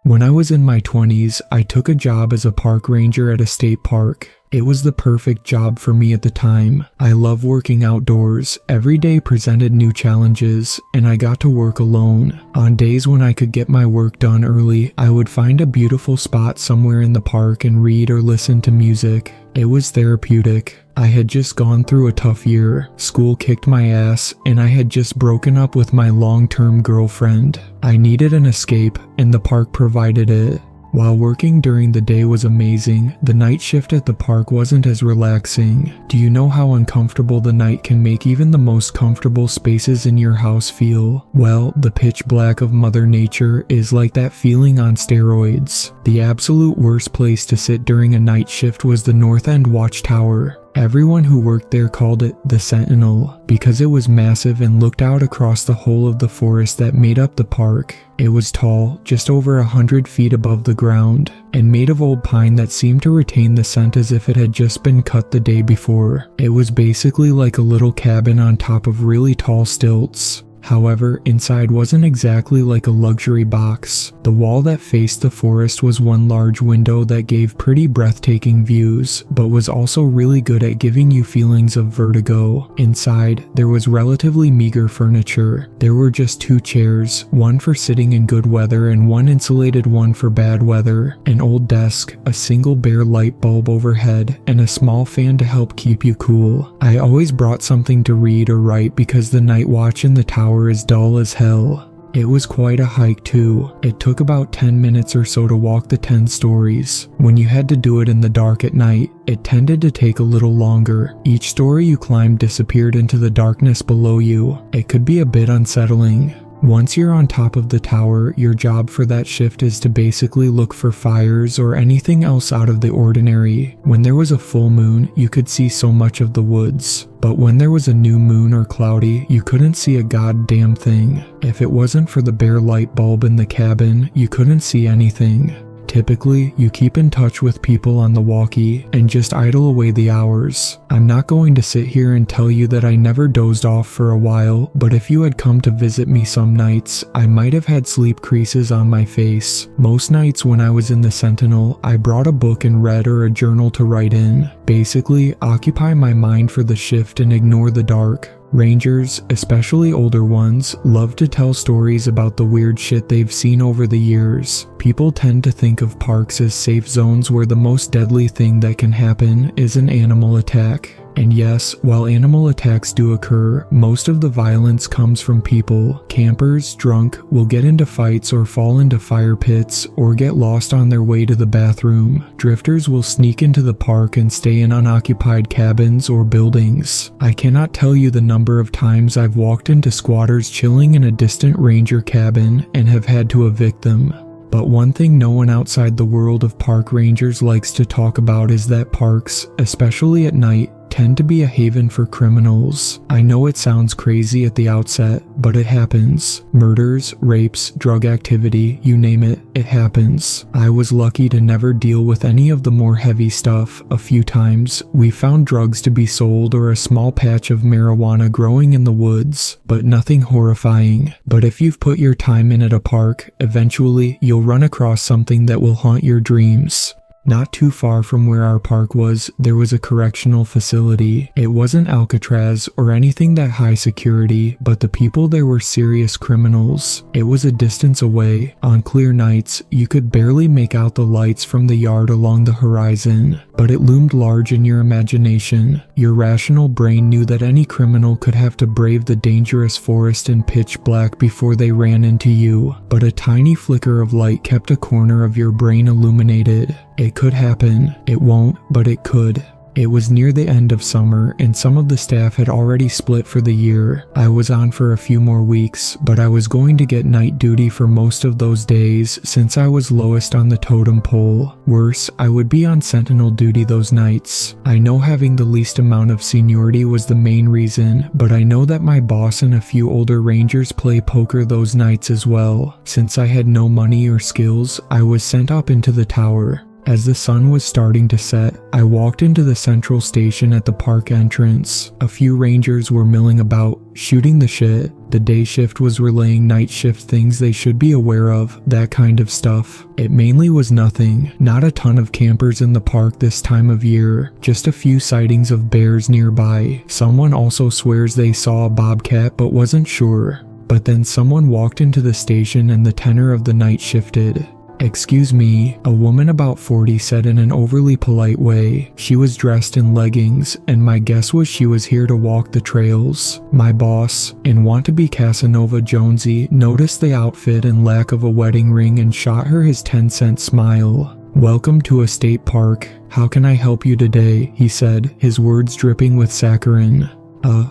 When I was in my 20s, I took a job as a park ranger at a state park. It was the perfect job for me at the time. I love working outdoors. Every day presented new challenges, and I got to work alone. On days when I could get my work done early, I would find a beautiful spot somewhere in the park and read or listen to music. It was therapeutic. I had just gone through a tough year. School kicked my ass, and I had just broken up with my long-term girlfriend. I needed an escape, and the park provided it. While working during the day was amazing, the night shift at the park wasn't as relaxing. Do you know how uncomfortable the night can make even the most comfortable spaces in your house feel? Well, the pitch black of Mother Nature is like that feeling on steroids. The absolute worst place to sit during a night shift was the North End watchtower. Everyone who worked there called it the Sentinel because it was massive and looked out across the whole of the forest that made up the park. It was tall, just over 100 feet above the ground, and made of old pine that seemed to retain the scent as if it had just been cut the day before. It was basically like a little cabin on top of really tall stilts. However, inside wasn't exactly like a luxury box. The wall that faced the forest was one large window that gave pretty breathtaking views, but was also really good at giving you feelings of vertigo. Inside, there was relatively meager furniture. There were just 2 chairs, one for sitting in good weather and one insulated one for bad weather, an old desk, a single bare light bulb overhead, and a small fan to help keep you cool. I always brought something to read or write because the night watch in the tower is dull as hell. It was quite a hike too. It took about 10 minutes or so to walk the 10 stories. When you had to do it in the dark at night, it tended to take a little longer. Each story you climbed disappeared into the darkness below you. It could be a bit unsettling. Once you're on top of the tower, your job for that shift is to basically look for fires or anything else out of the ordinary. When there was a full moon, you could see so much of the woods. But when there was a new moon or cloudy, you couldn't see a goddamn thing. If it wasn't for the bare light bulb in the cabin, you couldn't see anything. Typically, you keep in touch with people on the walkie and just idle away the hours. I'm not going to sit here and tell you that I never dozed off for a while, but if you had come to visit me some nights, I might have had sleep creases on my face. Most nights when I was in the Sentinel, I brought a book and read or a journal to write in. Basically, occupy my mind for the shift and ignore the dark. Rangers, especially older ones, love to tell stories about the weird shit they've seen over the years. People tend to think of parks as safe zones where the most deadly thing that can happen is an animal attack. And yes, while animal attacks do occur, most of the violence comes from people. Campers, drunk, will get into fights or fall into fire pits or get lost on their way to the bathroom. Drifters will sneak into the park and stay in unoccupied cabins or buildings. I cannot tell you the number of times I've walked into squatters chilling in a distant ranger cabin and have had to evict them. But one thing no one outside the world of park rangers likes to talk about is that parks, especially at night, tend to be a haven for criminals. I know it sounds crazy at the outset, but it happens. Murders, rapes, drug activity, you name it, it happens. I was lucky to never deal with any of the more heavy stuff. A few times, we found drugs to be sold or a small patch of marijuana growing in the woods, but nothing horrifying. But if you've put your time in at a park, eventually you'll run across something that will haunt your dreams. Not too far from where our park was, there was a correctional facility. It wasn't Alcatraz or anything that high security, but the people there were serious criminals. It was a distance away. On clear nights, you could barely make out the lights from the yard along the horizon, but it loomed large in your imagination. Your rational brain knew that any criminal could have to brave the dangerous forest in pitch black before they ran into you, but a tiny flicker of light kept a corner of your brain illuminated. It could happen. It won't, but it could. It was near the end of summer and some of the staff had already split for the year. I was on for a few more weeks, but I was going to get night duty for most of those days since I was lowest on the totem pole. Worse, I would be on sentinel duty those nights. I know having the least amount of seniority was the main reason, but I know that my boss and a few older rangers play poker those nights as well. Since I had no money or skills, I was sent up into the tower. As the sun was starting to set, I walked into the central station at the park entrance. A few rangers were milling about, shooting the shit. The day shift was relaying night shift things they should be aware of, that kind of stuff. It mainly was nothing, not a ton of campers in the park this time of year, just a few sightings of bears nearby. Someone also swears they saw a bobcat but wasn't sure. But then someone walked into the station and the tenor of the night shifted. "Excuse me," a woman about 40 said in an overly polite way. She was dressed in leggings, and my guess was she was here to walk the trails. My boss, and want-to-be Casanova Jonesy, noticed the outfit and lack of a wedding ring and shot her his 10-cent smile. "Welcome to a state park. How can I help you today?" he said, his words dripping with saccharin.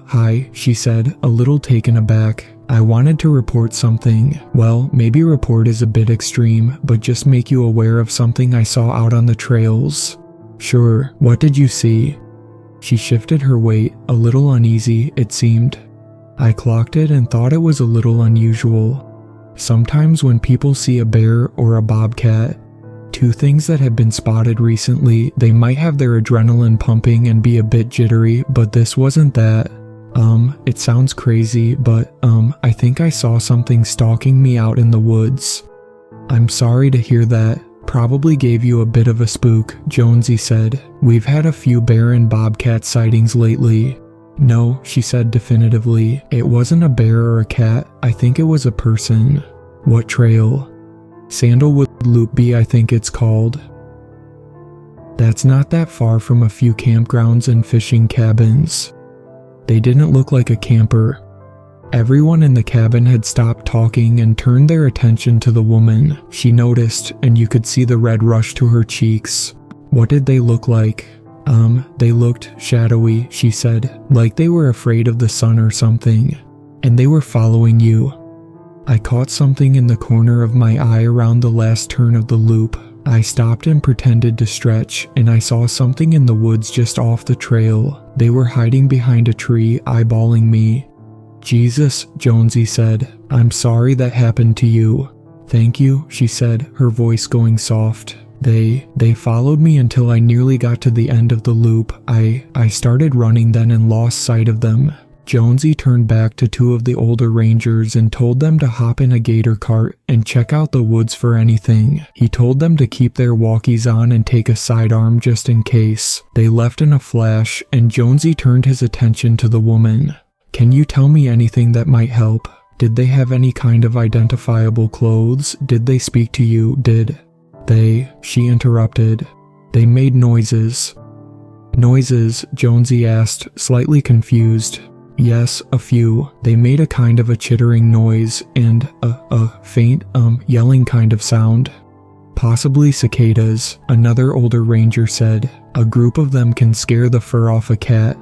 Hi," she said, a little taken aback. "I wanted to report something. Well, maybe report is a bit extreme, but just make you aware of something I saw out on the trails." "Sure, what did you see?" She shifted her weight, a little uneasy, it seemed. I clocked it and thought it was a little unusual. Sometimes when people see a bear or a bobcat, two things that have been spotted recently, they might have their adrenaline pumping and be a bit jittery, but this wasn't that. It sounds crazy, but, I think I saw something stalking me out in the woods." "I'm sorry to hear that. Probably gave you a bit of a spook," Jonesy said. "We've had a few bear and bobcat sightings lately." "No," she said definitively. "It wasn't a bear or a cat. I think it was a person." "What trail?" "Sandalwood Loop B, I think it's called." That's not that far from a few campgrounds and fishing cabins. They didn't look like a camper. Everyone in the cabin had stopped talking and turned their attention to the woman. She noticed, and you could see the red rush to her cheeks. "What did they look like?" They looked shadowy," she said, "like they were afraid of the sun or something. And they were following you." I caught something in the corner of my eye around the last turn of the loop. I stopped and pretended to stretch, and I saw something in the woods just off the trail. They were hiding behind a tree, eyeballing me. "Jesus," Jonesy said. "I'm sorry that happened to you." "Thank you," she said, her voice going soft. They followed me until I nearly got to the end of the loop. I started running then and lost sight of them." Jonesy turned back to two of the older rangers and told them to hop in a gator cart and check out the woods for anything. He told them to keep their walkies on and take a sidearm just in case. They left in a flash, and Jonesy turned his attention to the woman. "Can you tell me anything that might help? Did they have any kind of identifiable clothes? Did they speak to you? She interrupted. "They made noises." "Noises?" Jonesy asked, slightly confused. "Yes, a few. They made a kind of a chittering noise and a faint, yelling kind of sound." "Possibly cicadas," another older ranger said. "A group of them can scare the fur off a cat."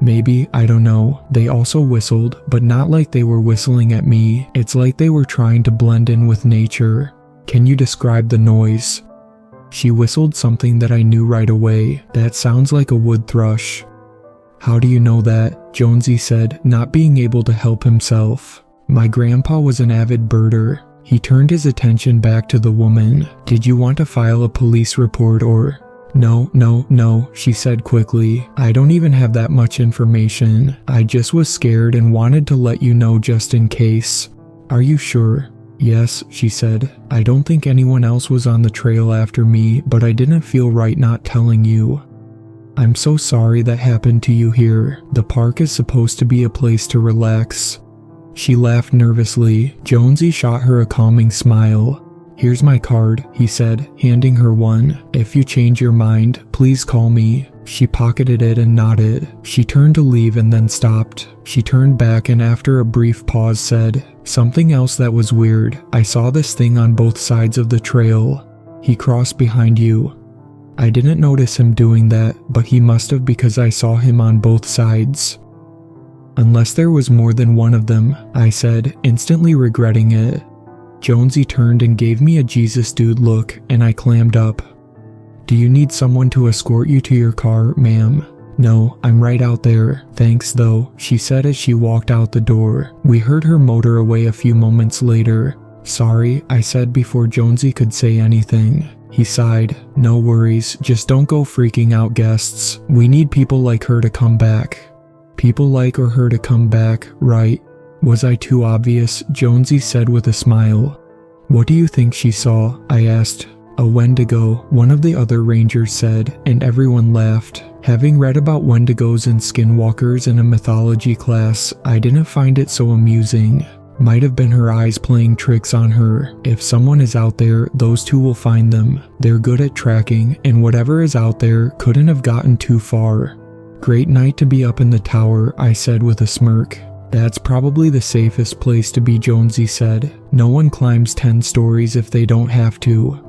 "Maybe, I don't know." They also whistled, but not like they were whistling at me. It's like they were trying to blend in with nature. "Can you describe the noise?" She whistled something that I knew right away. "That sounds like a wood thrush." "How do you know that?" Jonesy said, not being able to help himself. "My grandpa was an avid birder." He turned his attention back to the woman. "Did you want to file a police report or—" No, she said quickly. "I don't even have that much information. I just was scared and wanted to let you know just in case." "Are you sure?" "Yes," she said. "I don't think anyone else was on the trail after me, but I didn't feel right not telling you." "I'm so sorry that happened to you here. The park is supposed to be a place to relax." She laughed nervously. Jonesy shot her a calming smile. "Here's my card," he said, handing her one. "If you change your mind, please call me." She pocketed it and nodded. She turned to leave and then stopped. She turned back and after a brief pause said, "Something else that was weird. I saw this thing on both sides of the trail." "He crossed behind you." I didn't notice him doing that, but he must have because I saw him on both sides. Unless there was more than one of them, I said, instantly regretting it. Jonesy turned and gave me a Jesus dude look, and I clammed up. Do you need someone to escort you to your car, ma'am? No, I'm right out there. Thanks though, she said as she walked out the door. We heard her motor away a few moments later. Sorry, I said before Jonesy could say anything. He sighed. No worries, just don't go freaking out guests. We need people like her to come back. People like her to come back, right? Was I too obvious? Jonesy said with a smile. What do you think she saw? I asked. A Wendigo, one of the other rangers said, and everyone laughed. Having read about Wendigos and skinwalkers in a mythology class, I didn't find it so amusing. Might have been her eyes playing tricks on her. If someone is out there, those two will find them. They're good at tracking, and whatever is out there couldn't have gotten too far. Great night to be up in the tower, I said with a smirk. That's probably the safest place to be, Jonesy said. No one climbs 10 stories if they don't have to.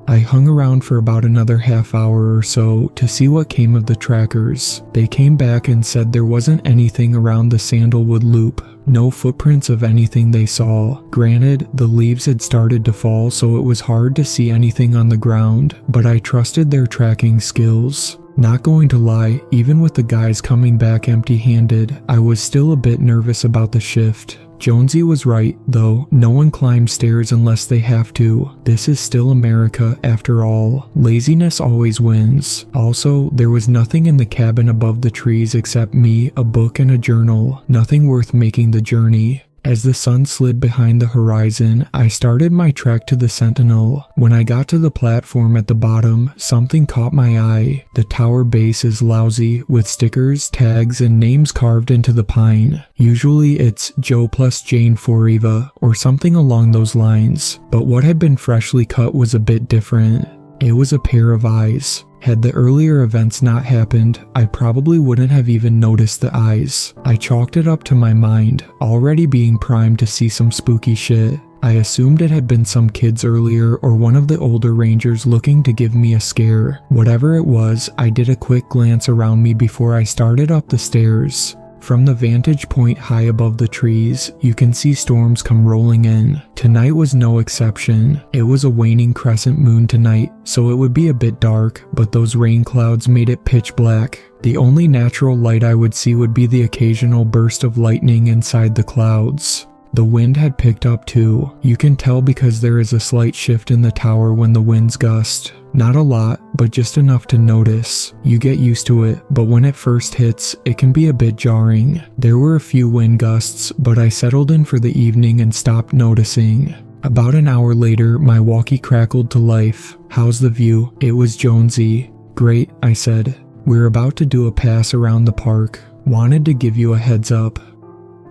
I hung around for about another half hour or so to see what came of the trackers. They came back and said there wasn't anything around the Sandalwood Loop. No footprints of anything they saw. Granted, the leaves had started to fall, so it was hard to see anything on the ground, but I trusted their tracking skills. Not going to lie, even with the guys coming back empty-handed, I was still a bit nervous about the shift. Jonesy was right, though. No one climbs stairs unless they have to. This is still America, after all. Laziness always wins. Also, there was nothing in the cabin above the trees except me, a book, and a journal. Nothing worth making the journey. As the sun slid behind the horizon, I started my trek to the Sentinel. When I got to the platform at the bottom, something caught my eye. The tower base is lousy, with stickers, tags, and names carved into the pine. Usually it's Joe plus Jane for Eva, or something along those lines, but what had been freshly cut was a bit different. It was a pair of eyes. Had the earlier events not happened, I probably wouldn't have even noticed the eyes. I chalked it up to my mind, already being primed to see some spooky shit. I assumed it had been some kids earlier or one of the older rangers looking to give me a scare. Whatever it was, I did a quick glance around me before I started up the stairs. From the vantage point high above the trees, you can see storms come rolling in. Tonight was no exception. It was a waning crescent moon tonight, so it would be a bit dark, but those rain clouds made it pitch black. The only natural light I would see would be the occasional burst of lightning inside the clouds. The wind had picked up too. You can tell because there is a slight shift in the tower when the winds gust. Not a lot, but just enough to notice. You get used to it, but when it first hits, it can be a bit jarring. There were a few wind gusts, but I settled in for the evening and stopped noticing. About an hour later, my walkie crackled to life. How's the view? It was Jonesy. Great, I said. We're about to do a pass around the park. Wanted to give you a heads up.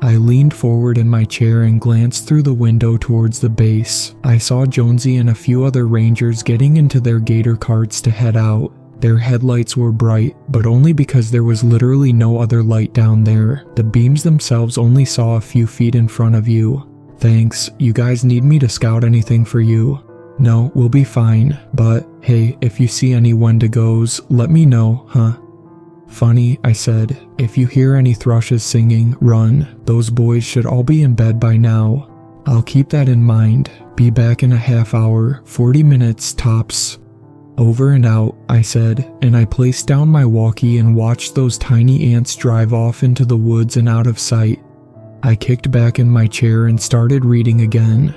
I leaned forward in my chair and glanced through the window towards the base. I saw Jonesy and a few other rangers getting into their gator carts to head out. Their headlights were bright, but only because there was literally no other light down there. The beams themselves only saw a few feet in front of you. Thanks, you guys need me to scout anything for you? No, we'll be fine, but hey, if you see any Wendigos, let me know, huh? Funny, I said. If you hear any thrushes singing, run. Those boys should all be in bed by now. I'll keep that in mind. Be back in a half hour, 40 minutes tops. Over and out, I said, and I placed down my walkie and watched those tiny ants drive off into the woods and out of sight. I kicked back in my chair and started reading again.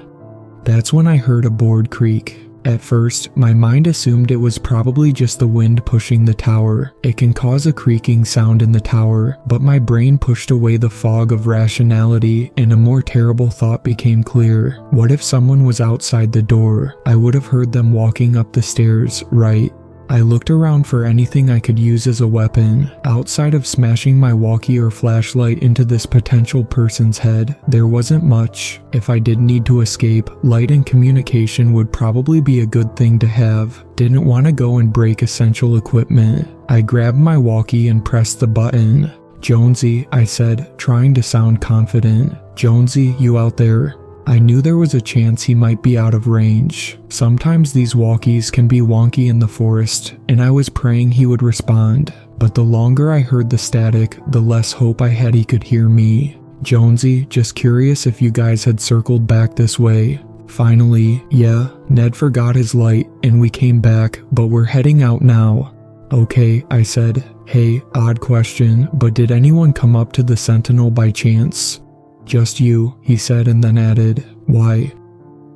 That's when I heard a board creak. At first, my mind assumed it was probably just the wind pushing the tower. It can cause a creaking sound in the tower, but my brain pushed away the fog of rationality and a more terrible thought became clear. What if someone was outside the door? I would have heard them walking up the stairs, right? I looked around for anything I could use as a weapon. Outside of smashing my walkie or flashlight into this potential person's head, there wasn't much. If I did need to escape, light and communication would probably be a good thing to have. Didn't want to go and break essential equipment. I grabbed my walkie and pressed the button. Jonesy, I said, trying to sound confident. Jonesy, you out there? I knew there was a chance he might be out of range. Sometimes these walkies can be wonky in the forest, and I was praying he would respond. But the longer I heard the static, the less hope I had he could hear me. "Jonesy, just curious if you guys had circled back this way." Finally, "Yeah, Ned forgot his light, and we came back, but we're heading out now." "Okay," I said. "Hey, odd question, but did anyone come up to the sentinel by chance?" "Just you," he said, and then added, "Why?"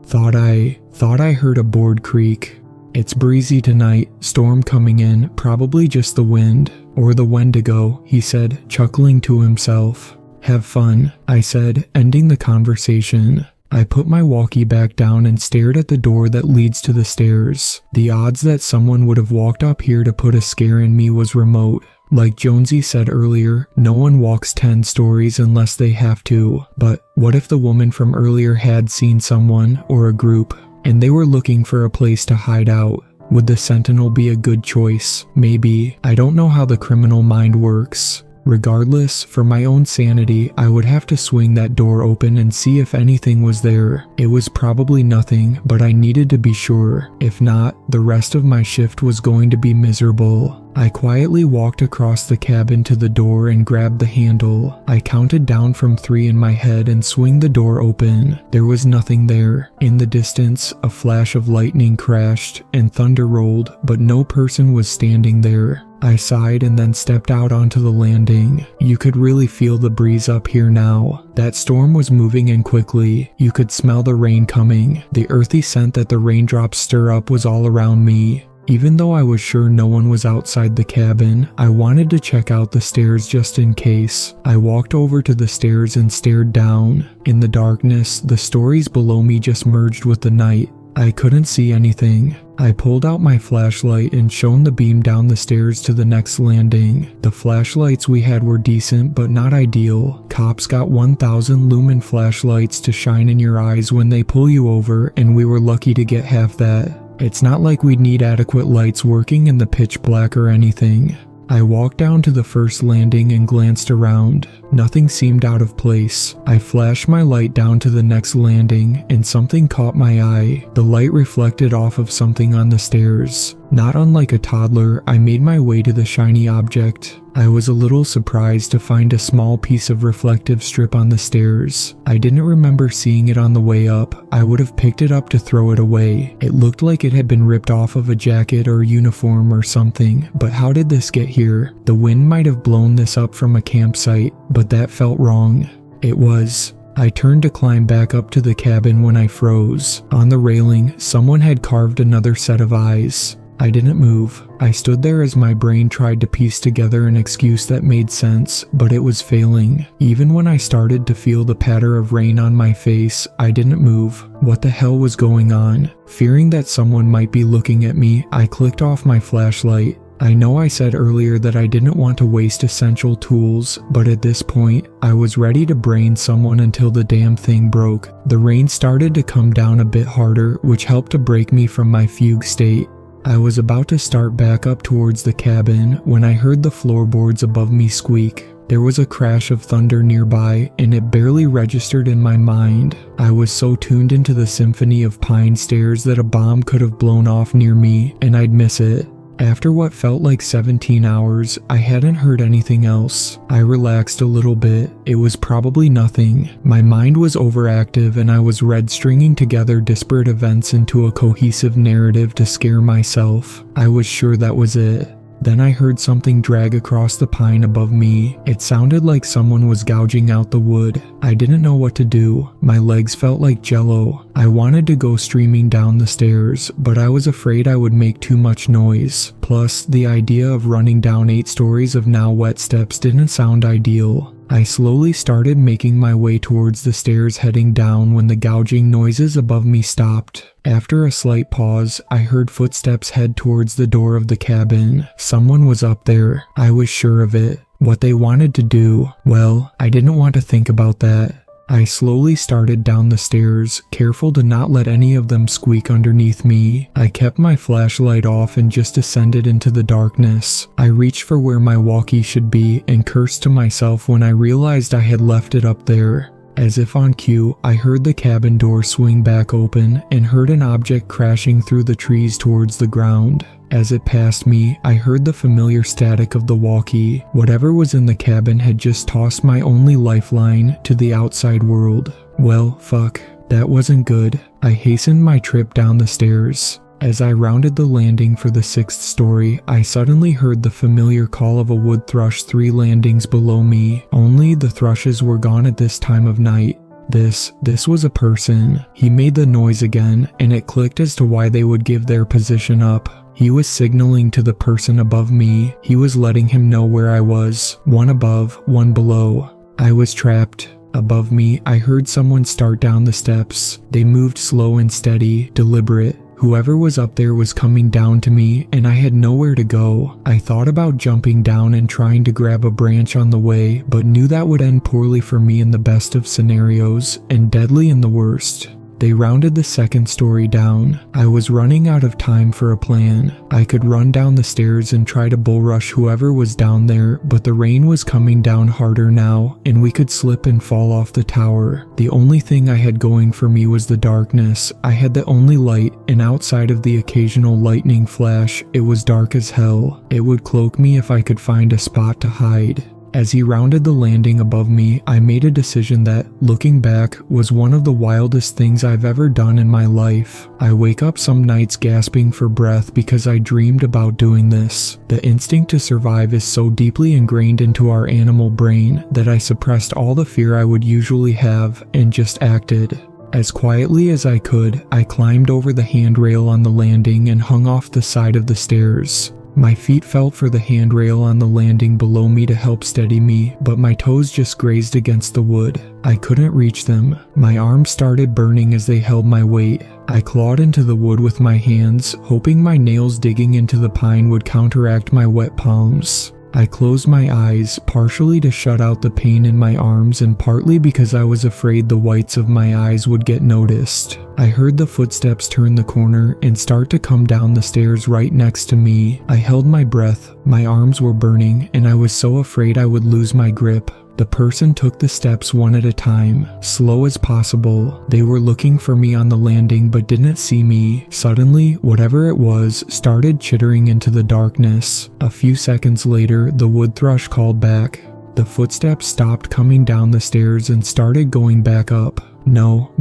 Thought I heard a board creak. "It's breezy tonight, storm coming in, probably just the wind, or the Wendigo," he said, chuckling to himself. "Have fun," I said, ending the conversation. I put my walkie back down and stared at the door that leads to the stairs. The odds that someone would have walked up here to put a scare in me was remote. Like Jonesy said earlier, no one walks 10 stories unless they have to. But what if the woman from earlier had seen someone, or a group, and they were looking for a place to hide out? Would the sentinel be a good choice? Maybe. I don't know how the criminal mind works. Regardless, for my own sanity, I would have to swing that door open and see if anything was there. It was probably nothing, but I needed to be sure. If not, the rest of my shift was going to be miserable. I quietly walked across the cabin to the door and grabbed the handle. I counted down from 3 in my head and swung the door open. There was nothing there. In the distance, a flash of lightning crashed and thunder rolled, but no person was standing there. I sighed and then stepped out onto the landing. You could really feel the breeze up here now. That storm was moving in quickly. You could smell the rain coming. The earthy scent that the raindrops stir up was all around me. Even though I was sure no one was outside the cabin, I wanted to check out the stairs just in case. I walked over to the stairs and stared down. In the darkness, the stories below me just merged with the night. I couldn't see anything. I pulled out my flashlight and shone the beam down the stairs to the next landing. The flashlights we had were decent but not ideal. Cops got 1,000 lumen flashlights to shine in your eyes when they pull you over, and we were lucky to get half that. It's not like we'd need adequate lights working in the pitch black or anything. I walked down to the first landing and glanced around. Nothing seemed out of place. I flashed my light down to the next landing, and something caught my eye. The light reflected off of something on the stairs. Not unlike a toddler, I made my way to the shiny object. I was a little surprised to find a small piece of reflective strip on the stairs. I didn't remember seeing it on the way up. I would have picked it up to throw it away. It looked like it had been ripped off of a jacket or uniform or something, but how did this get here? The wind might have blown this up from a campsite, but that felt wrong. It was. I turned to climb back up to the cabin when I froze. On the railing, someone had carved another set of eyes. I didn't move. I stood there as my brain tried to piece together an excuse that made sense, but it was failing. Even when I started to feel the patter of rain on my face, I didn't move. What the hell was going on? Fearing that someone might be looking at me, I clicked off my flashlight. I know I said earlier that I didn't want to waste essential tools, but at this point, I was ready to brain someone until the damn thing broke. The rain started to come down a bit harder, which helped to break me from my fugue state. I was about to start back up towards the cabin when I heard the floorboards above me squeak. There was a crash of thunder nearby, and it barely registered in my mind. I was so tuned into the symphony of pine stairs that a bomb could have blown off near me, and I'd miss it. After what felt like 17 hours, I hadn't heard anything else. I relaxed a little bit. It was probably nothing. My mind was overactive and I was red-stringing together disparate events into a cohesive narrative to scare myself. I was sure that was it. Then I heard something drag across the pine above me. It sounded like someone was gouging out the wood. I didn't know what to do. My legs felt like jello. I wanted to go streaming down the stairs, but I was afraid I would make too much noise. Plus, the idea of running down 8 stories of now wet steps didn't sound ideal. I slowly started making my way towards the stairs heading down when the gouging noises above me stopped. After a slight pause, I heard footsteps head towards the door of the cabin. Someone was up there. I was sure of it. What they wanted to do, well, I didn't want to think about that. I slowly started down the stairs, careful to not let any of them squeak underneath me. I kept my flashlight off and just descended into the darkness. I reached for where my walkie should be and cursed to myself when I realized I had left it up there. As if on cue, I heard the cabin door swing back open and heard an object crashing through the trees towards the ground. As it passed me, I heard the familiar static of the walkie. Whatever was in the cabin had just tossed my only lifeline to the outside world. Well, fuck. That wasn't good. I hastened my trip down the stairs. As I rounded the landing for the 6th story, I suddenly heard the familiar call of a wood thrush 3 landings below me, only the thrushes were gone at this time of night. This was a person. He made the noise again, and it clicked as to why they would give their position up. He was signaling to the person above me. He was letting him know where I was. One above, one below. I was trapped. Above me, I heard someone start down the steps. They moved slow and steady, deliberate. Whoever was up there was coming down to me, and I had nowhere to go. I thought about jumping down and trying to grab a branch on the way, but knew that would end poorly for me in the best of scenarios, and deadly in the worst. They rounded the 2nd story down. I was running out of time for a plan. I could run down the stairs and try to bull rush whoever was down there, but the rain was coming down harder now, and we could slip and fall off the tower. The only thing I had going for me was the darkness. I had the only light, and outside of the occasional lightning flash, it was dark as hell. It would cloak me if I could find a spot to hide. As he rounded the landing above me, I made a decision that, looking back, was one of the wildest things I've ever done in my life. I wake up some nights gasping for breath because I dreamed about doing this. The instinct to survive is so deeply ingrained into our animal brain that I suppressed all the fear I would usually have and just acted. As quietly as I could, I climbed over the handrail on the landing and hung off the side of the stairs. My feet felt for the handrail on the landing below me to help steady me, but my toes just grazed against the wood. I couldn't reach them. My arms started burning as they held my weight. I clawed into the wood with my hands, hoping my nails digging into the pine would counteract my wet palms. I closed my eyes, partially to shut out the pain in my arms and partly because I was afraid the whites of my eyes would get noticed. I heard the footsteps turn the corner and start to come down the stairs right next to me. I held my breath, my arms were burning, and I was so afraid I would lose my grip. The person took the steps one at a time, slow as possible. They were looking for me on the landing but didn't see me. Suddenly, whatever it was started chittering into the darkness. A few seconds later, the wood thrush called back. The footsteps stopped coming down the stairs and started going back up. No.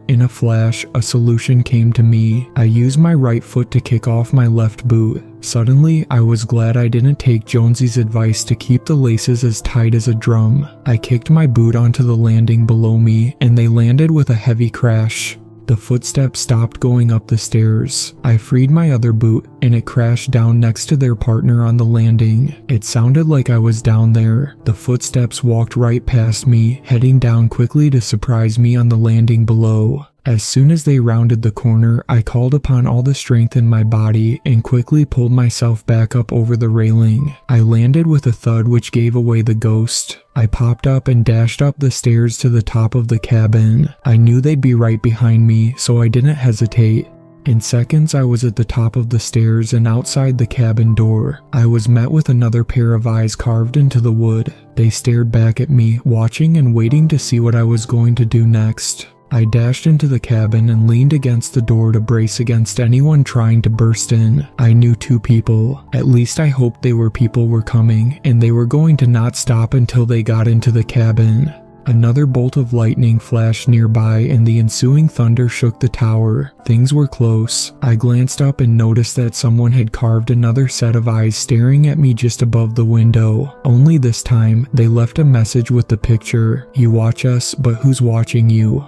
In a flash, a solution came to me. I used my right foot to kick off my left boot. Suddenly, I was glad I didn't take Jonesy's advice to keep the laces as tight as a drum. I kicked my boot onto the landing below me, and they landed with a heavy crash. The footsteps stopped going up the stairs. I freed my other boot, and it crashed down next to their partner on the landing. It sounded like I was down there. The footsteps walked right past me, heading down quickly to surprise me on the landing below. As soon as they rounded the corner, I called upon all the strength in my body and quickly pulled myself back up over the railing. I landed with a thud which gave away the ghost. I popped up and dashed up the stairs to the top of the cabin. I knew they'd be right behind me, so I didn't hesitate. In seconds, I was at the top of the stairs and outside the cabin door. I was met with another pair of eyes carved into the wood. They stared back at me, watching and waiting to see what I was going to do next. I dashed into the cabin and leaned against the door to brace against anyone trying to burst in. I knew 2 people. At least I hoped they were people were coming, and they were going to not stop until they got into the cabin. Another bolt of lightning flashed nearby and the ensuing thunder shook the tower. Things were close. I glanced up and noticed that someone had carved another set of eyes staring at me just above the window. Only this time, they left a message with the picture, "You watch us, but who's watching you?"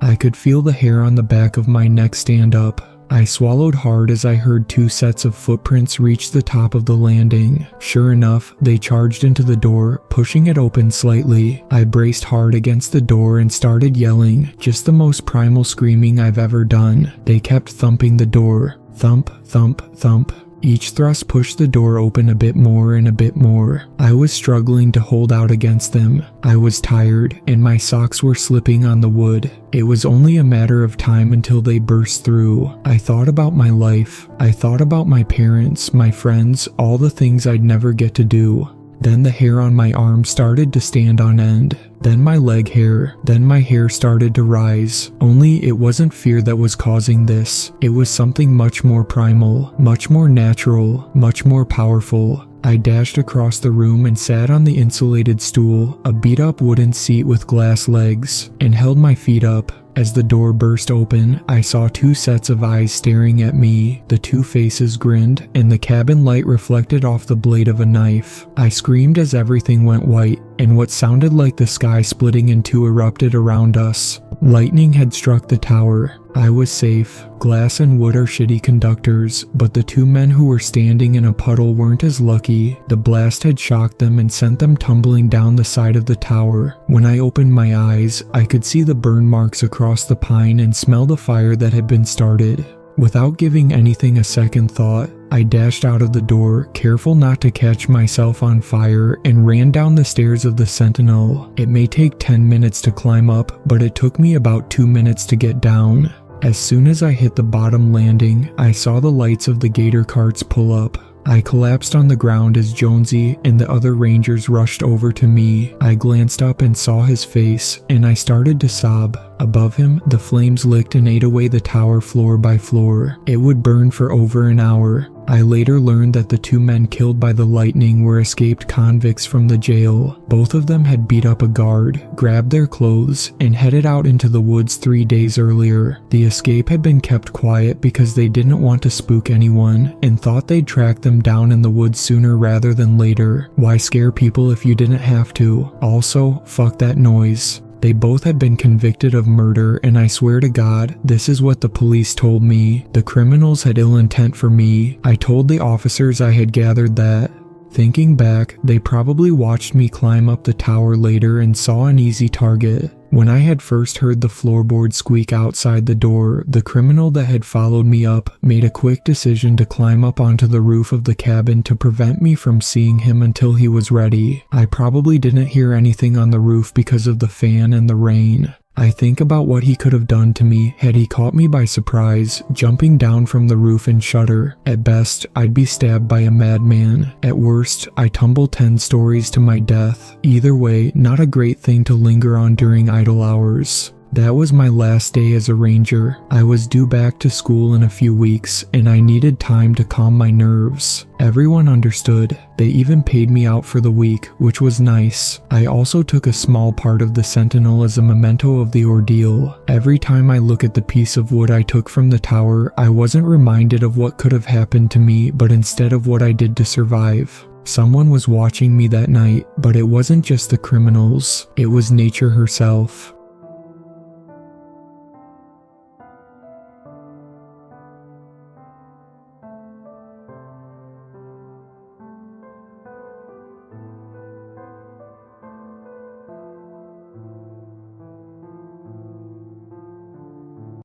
I could feel the hair on the back of my neck stand up. I swallowed hard as I heard 2 sets of footprints reach the top of the landing. Sure enough, they charged into the door, pushing it open slightly. I braced hard against the door and started yelling, just the most primal screaming I've ever done. They kept thumping the door. Thump, thump, thump. Each thrust pushed the door open a bit more and a bit more. I was struggling to hold out against them. I was tired, and my socks were slipping on the wood. It was only a matter of time until they burst through. I thought about my life. I thought about my parents, my friends, all the things I'd never get to do. Then the hair on my arm started to stand on end. Then my leg hair. Then my hair started to rise. Only it wasn't fear that was causing this. It was something much more primal, much more natural, much more powerful. I dashed across the room and sat on the insulated stool, a beat-up wooden seat with glass legs, and held my feet up. As the door burst open, I saw two sets of eyes staring at me. The two faces grinned, and the cabin light reflected off the blade of a knife. I screamed as everything went white, and what sounded like the sky splitting in two erupted around us. Lightning had struck the tower. I was safe. Glass and wood are shitty conductors, but the two men who were standing in a puddle weren't as lucky. The blast had shocked them and sent them tumbling down the side of the tower. When I opened my eyes, I could see the burn marks across the pine and smell the fire that had been started. Without giving anything a second thought, I dashed out of the door, careful not to catch myself on fire, and ran down the stairs of the Sentinel. It may take 10 minutes to climb up, but it took me about 2 minutes to get down. As soon as I hit the bottom landing, I saw the lights of the gator carts pull up. I collapsed on the ground as Jonesy and the other rangers rushed over to me. I glanced up and saw his face, and I started to sob. Above him, the flames licked and ate away the tower floor by floor. It would burn for over an hour. I later learned that the two men killed by the lightning were escaped convicts from the jail. Both of them had beat up a guard, grabbed their clothes, and headed out into the woods 3 days earlier. The escape had been kept quiet because they didn't want to spook anyone and thought they'd track them down in the woods sooner rather than later. Why scare people if you didn't have to? Also, fuck that noise. They both had been convicted of murder, and I swear to God, this is what the police told me. The criminals had ill intent for me. I told the officers I had gathered that. Thinking back, they probably watched me climb up the tower later and saw an easy target. When I had first heard the floorboard squeak outside the door, the criminal that had followed me up made a quick decision to climb up onto the roof of the cabin to prevent me from seeing him until he was ready. I probably didn't hear anything on the roof because of the fan and the rain. I think about what he could have done to me had he caught me by surprise, jumping down from the roof and shudder. At best, I'd be stabbed by a madman. At worst, I tumble 10 stories to my death. Either way, not a great thing to linger on during idle hours. That was my last day as a ranger. I was due back to school in a few weeks, and I needed time to calm my nerves. Everyone understood. They even paid me out for the week, which was nice. I also took a small part of the Sentinel as a memento of the ordeal. Every time I look at the piece of wood I took from the tower, I wasn't reminded of what could have happened to me, but instead of what I did to survive. Someone was watching me that night, but it wasn't just the criminals. It was nature herself.